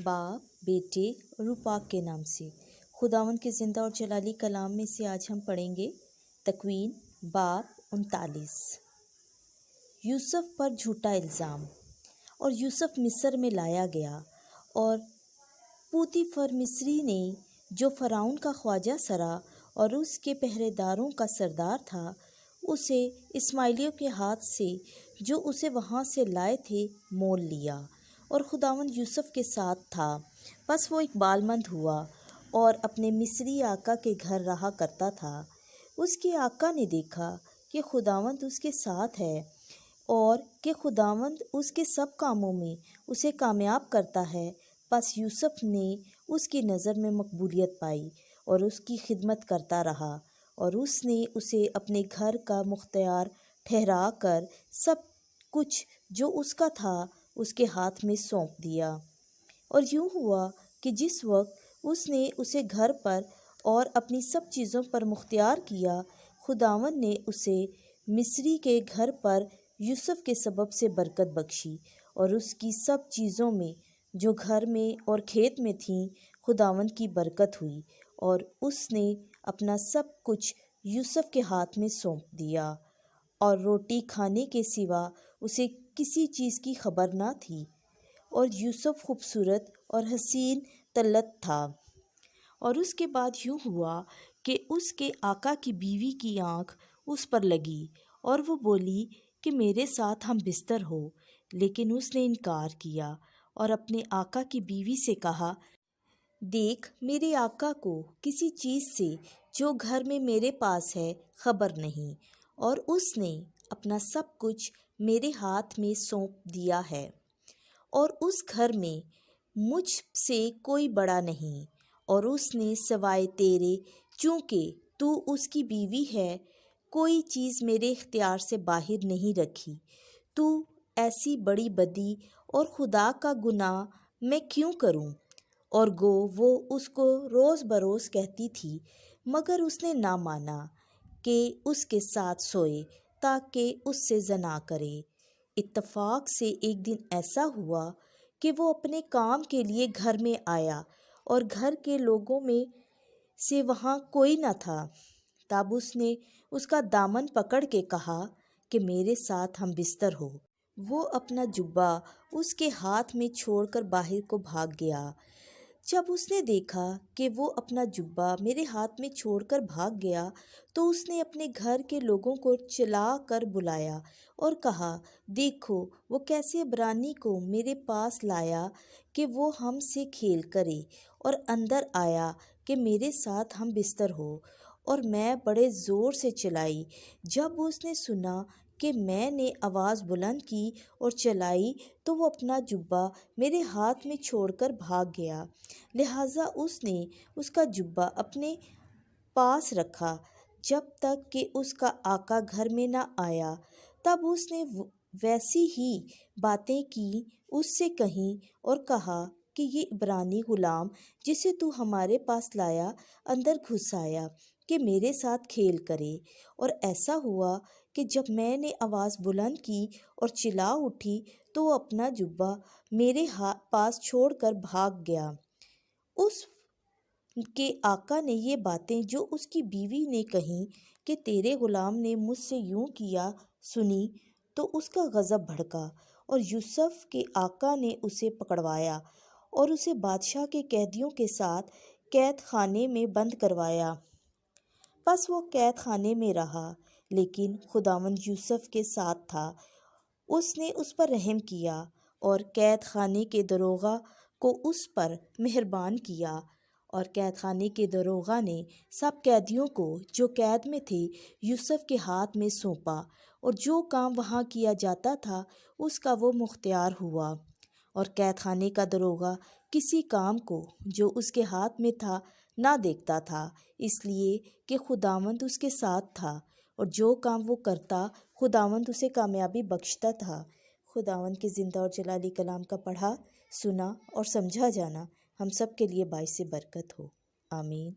बाप, बेटे और रूह पाक के नाम से। खुदावंद के ज़िंदा और जलाली कलाम में से आज हम पढ़ेंगे तकवीन बाब 39। यूसुफ पर झूठा इल्ज़ाम। और यूसुफ मिस्र में लाया गया और पूतीफर मिस्री ने, जो फ़िरौन का ख्वाजा सरा और उसके पहरेदारों का सरदार था, उसे इस्माइलियों के हाथ से जो उसे वहाँ से लाए थे मोल लिया। और खुदावंद यूसुफ के साथ था। बस वो इकबालमंद हुआ और अपने मिस्री आका के घर रहा करता था। उसके आका ने देखा कि खुदावंद उसके साथ है और कि खुदावंद उसके सब कामों में उसे कामयाब करता है। बस यूसुफ ने उसकी नज़र में मकबूलियत पाई और उसकी खिदमत करता रहा और उसने उसे अपने घर का मुख्तियार ठहरा कर सब कुछ जो उसका था उसके हाथ में सौंप दिया। और यूँ हुआ कि जिस वक्त उसने उसे घर पर और अपनी सब चीज़ों पर मुख्तियार किया, खुदावंद ने उसे मिस्री के घर पर यूसुफ के सबब से बरकत बख्शी और उसकी सब चीज़ों में जो घर में और खेत में थीं खुदावंद की बरकत हुई और उसने अपना सब कुछ यूसुफ के हाथ में सौंप दिया। और रोटी खाने के सिवा उसे किसी चीज़ की खबर ना थी। और यूसुफ खूबसूरत और हसीन तलत था। और उसके बाद यूँ हुआ कि उसके आका की बीवी की आँख उस पर लगी और वो बोली कि मेरे साथ हम बिस्तर हो। लेकिन उसने इनकार किया और अपने आका की बीवी से कहा, देख, मेरे आका को किसी चीज़ से जो घर में मेरे पास है खबर नहीं और उसने अपना सब कुछ मेरे हाथ में सौंप दिया है। और उस घर में मुझ से कोई बड़ा नहीं और उसने सवाए तेरे, चूँकि तू उसकी बीवी है, कोई चीज़ मेरे इख्तियार से बाहर नहीं रखी। तू ऐसी बड़ी बदी और खुदा का गुनाह मैं क्यों करूं? और वो उसको रोज़ बरोज़ कहती थी, मगर उसने ना माना कि उसके साथ सोए ताकि उससे ज़ना करे। इत्तफाक से एक दिन ऐसा हुआ कि वो अपने काम के लिए घर में आया और घर के लोगों में से वहाँ कोई न था। तब उसने उसका दामन पकड़ के कहा कि मेरे साथ हम बिस्तर हो। वो अपना जुब्बा उसके हाथ में छोड़कर बाहर को भाग गया। जब उसने देखा कि वो अपना जुब्बा मेरे हाथ में छोड़कर भाग गया, तो उसने अपने घर के लोगों को चिल्ला कर बुलाया और कहा, देखो वो कैसे इब्रानी को मेरे पास लाया कि वो हमसे खेल करे और अंदर आया कि मेरे साथ हम बिस्तर हो। और मैं बड़े ज़ोर से चिल्लाई। जब उसने सुना कि मैंने आवाज़ बुलंद की और चलाई, तो वो अपना जुब्बा मेरे हाथ में छोड़कर भाग गया। लिहाजा उसने उसका जुब्बा अपने पास रखा जब तक कि उसका आका घर में न आया। तब उसने वैसी ही बातें की उससे कहीं और कहा कि ये इब्रानी गुलाम जिसे तू हमारे पास लाया अंदर घुस आया कि मेरे साथ खेल करे। और ऐसा हुआ कि जब मैंने आवाज़ बुलंद की और चिल्ला उठी, तो वो अपना जुब्बा मेरे पास छोड़कर भाग गया। उस के आका ने ये बातें जो उसकी बीवी ने कहीं कि तेरे गुलाम ने मुझसे यूं किया सुनी, तो उसका गज़ब भड़का और यूसुफ के आका ने उसे पकड़वाया और उसे बादशाह के कैदियों के साथ कैद खाने में बंद करवाया। बस वो कैद खाने में रहा, लेकिन खुदावंद यूसुफ के साथ था। उसने उस पर रहम किया और कैद खाने के दरोगा को उस पर मेहरबान किया। और कैद खाने के दरोगा ने सब कैदियों को जो कैद में थे यूसुफ के हाथ में सौंपा और जो काम वहाँ किया जाता था उसका वो मुख्तियार हुआ। और कैद खाने का दरोगा किसी काम को जो उसके हाथ में था ना देखता था, इसलिए कि खुदावंद उसके साथ था और जो काम वो करता खुदावंद उसे कामयाबी बख्शता था। खुदावंद के ज़िंदा और जलाली कलाम का पढ़ा, सुना और समझा जाना हम सब के लिए बाइस बरकत हो। आमीन।